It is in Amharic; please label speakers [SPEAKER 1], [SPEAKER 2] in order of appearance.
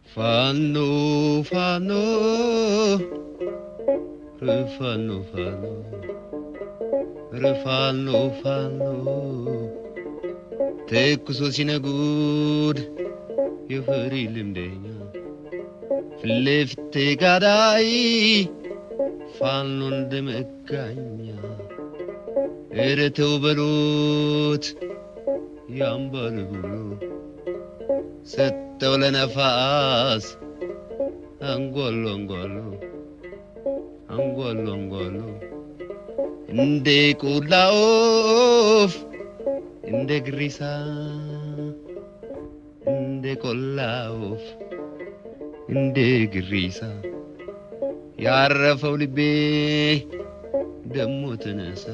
[SPEAKER 1] Fanno, fanno, rifanno, fanno, rifanno, fanno, ተኩሶ ሲነጉድ የፍሪ ልምደኛ ፍልፍቴ ጋዳይ ፋኖ እንደመጋኛ እረተው በሉት ያምባል ብሎ ሰጠው ለነፋስ አንጓሎ አንጓሎ አንጓሎ አንጓሎ እንደ ቆላ ወፍ እንደ ግሪሳ እንደ ቆላ ወፍ እንደ ግሪሳ ያረፈው ልቤ ደሞ ተነሳ